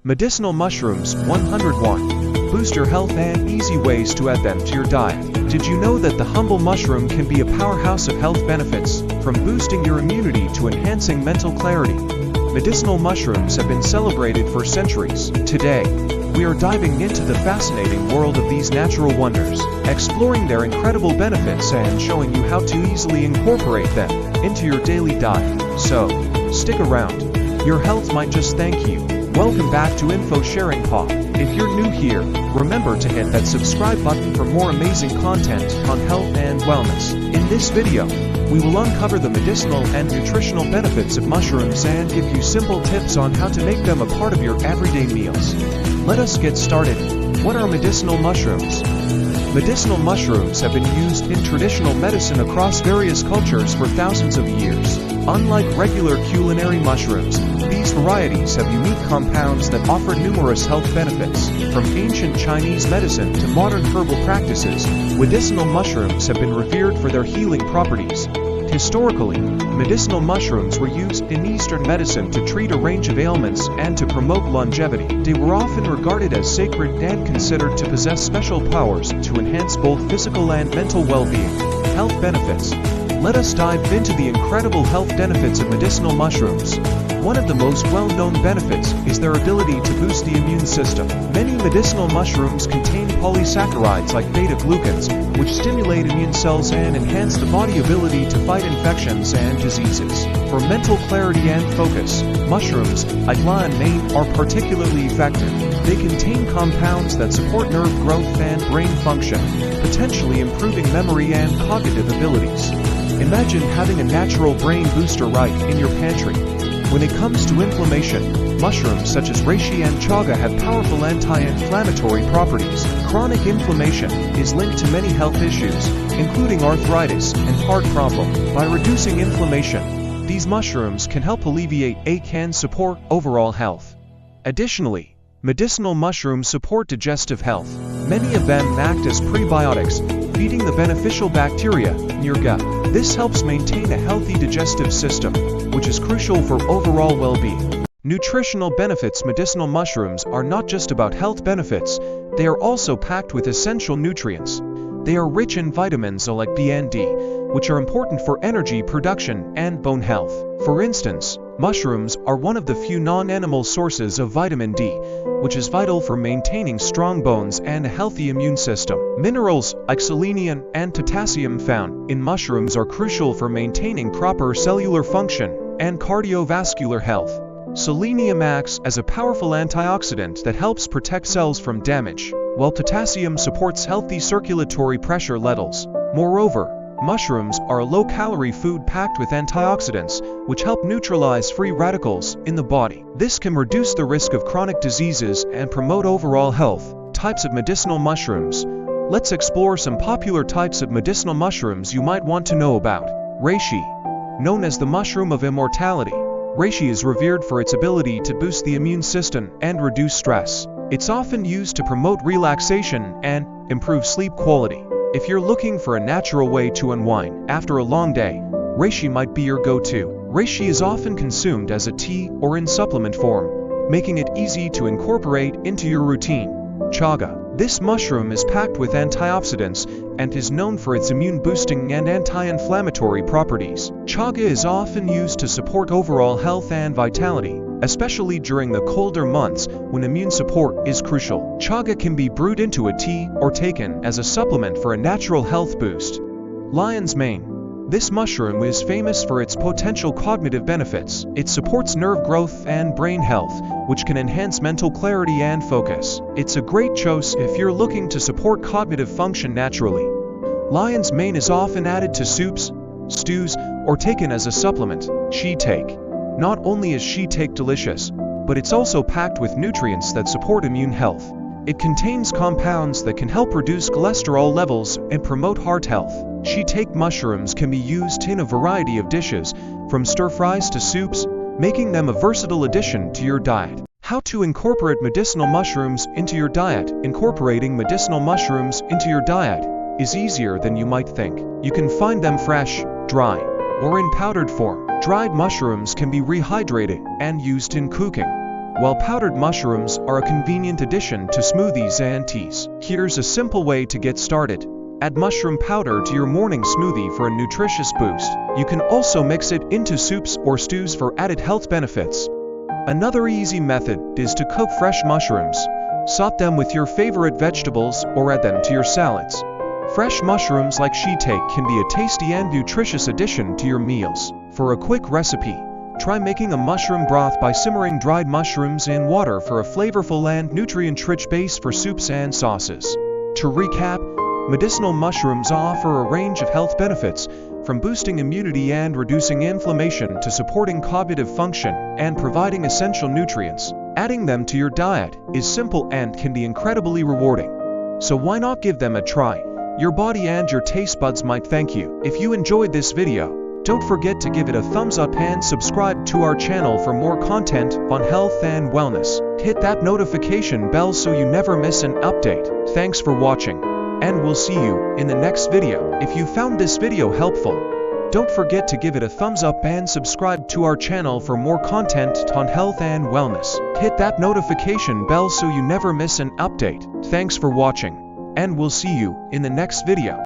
Medicinal mushrooms 101. Boost your health and easy ways to add them to your diet. Did you know that the humble mushroom can be a powerhouse of health benefits, from boosting your immunity to enhancing mental clarity? Medicinal mushrooms have been celebrated for centuries. Today, we are diving into the fascinating world of these natural wonders, exploring their incredible benefits and showing you how to easily incorporate them into your daily diet. So, stick around. Your health might just thank you. Welcome back to Info Sharing Pod. If you're new here, remember to hit that subscribe button for more amazing content on health and wellness. In this video, we will uncover the medicinal and nutritional benefits of mushrooms and give you simple tips on how to make them a part of your everyday meals. Let us get started. What are medicinal mushrooms? Medicinal mushrooms have been used in traditional medicine across various cultures for thousands of years. Unlike regular culinary mushrooms, these varieties have unique compounds that offer numerous health benefits. From ancient Chinese medicine to modern herbal practices, medicinal mushrooms have been revered for their healing properties. Historically, medicinal mushrooms were used in Eastern medicine to treat a range of ailments and to promote longevity. They were often regarded as sacred and considered to possess special powers to enhance both physical and mental well-being. Health benefits. Let us dive into the incredible health benefits of medicinal mushrooms. One of the most well-known benefits is their ability to boost the immune system. Many medicinal mushrooms contain polysaccharides like beta-glucans, which stimulate immune cells and enhance the body's ability to fight infections and diseases. For mental clarity and focus, mushrooms, like main, are particularly effective. They contain compounds that support nerve growth and brain function, potentially improving memory and cognitive abilities. Imagine having a natural brain booster right in your pantry. When it comes to inflammation, mushrooms such as reishi and chaga have powerful anti-inflammatory properties. Chronic inflammation is linked to many health issues, including arthritis and heart problems. By reducing inflammation, these mushrooms can help alleviate ache and support overall health. Additionally, medicinal mushrooms support digestive health. Many of them act as prebiotics, feeding the beneficial bacteria in your gut. This helps maintain a healthy digestive system, which is crucial for overall well-being. Nutritional benefits. Medicinal mushrooms are not just about health benefits, they are also packed with essential nutrients. They are rich in vitamins like B and D, which are important for energy production and bone health. For instance, mushrooms are one of the few non-animal sources of vitamin D, which is vital for maintaining strong bones and a healthy immune system. Minerals like selenium and potassium found in mushrooms are crucial for maintaining proper cellular function and cardiovascular health. Selenium acts as a powerful antioxidant that helps protect cells from damage, while potassium supports healthy circulatory pressure levels. Moreover, mushrooms are a low-calorie food packed with antioxidants, which help neutralize free radicals in the body. This can reduce the risk of chronic diseases and promote overall health. Types of medicinal mushrooms. Let's explore some popular types of medicinal mushrooms you might want to know about. Reishi. Known as the mushroom of immortality, reishi is revered for its ability to boost the immune system and reduce stress. It's often used to promote relaxation and improve sleep quality. If you're looking for a natural way to unwind after a long day, reishi might be your go-to. Reishi is often consumed as a tea or in supplement form, making it easy to incorporate into your routine. Chaga. This mushroom is packed with antioxidants and is known for its immune-boosting and anti-inflammatory properties. Chaga is often used to support overall health and vitality, especially during the colder months when immune support is crucial. Chaga can be brewed into a tea or taken as a supplement for a natural health boost. Lion's mane. This mushroom is famous for its potential cognitive benefits. It supports nerve growth and brain health, which can enhance mental clarity and focus. It's a great choice if you're looking to support cognitive function naturally. Lion's mane is often added to soups, stews, or taken as a supplement. Shiitake. Not only is shiitake delicious, but it's also packed with nutrients that support immune health. It contains compounds that can help reduce cholesterol levels and promote heart health. Shiitake mushrooms can be used in a variety of dishes, from stir-fries to soups, making them a versatile addition to your diet. How to incorporate medicinal mushrooms into your diet. Incorporating medicinal mushrooms into your diet is easier than you might think. You can find them fresh, dry, or in powdered form. Dried mushrooms can be rehydrated and used in cooking. while powdered mushrooms are a convenient addition to smoothies and teas. Here's a simple way to get started. Add mushroom powder to your morning smoothie for a nutritious boost. You can also mix it into soups or stews for added health benefits. Another easy method is to cook fresh mushrooms. Saute them with your favorite vegetables or add them to your salads. Fresh mushrooms like shiitake can be a tasty and nutritious addition to your meals. For a quick recipe, try making a mushroom broth by simmering dried mushrooms in water for a flavorful and nutrient-rich base for soups and sauces. To recap, medicinal mushrooms offer a range of health benefits, from boosting immunity and reducing inflammation to supporting cognitive function and providing essential nutrients. Adding them to your diet is simple and can be incredibly rewarding. So why not give them a try? Your body and your taste buds might thank you. If you enjoyed this video, don't forget to give it a thumbs up and subscribe to our channel for more content on health and wellness. Hit that notification bell so you never miss an update. Thanks for watching, and we'll see you in the next video. If you found this video helpful, don't forget to give it a thumbs up and subscribe to our channel for more content on health and wellness. Hit that notification bell so you never miss an update. Thanks for watching, and we'll see you in the next video.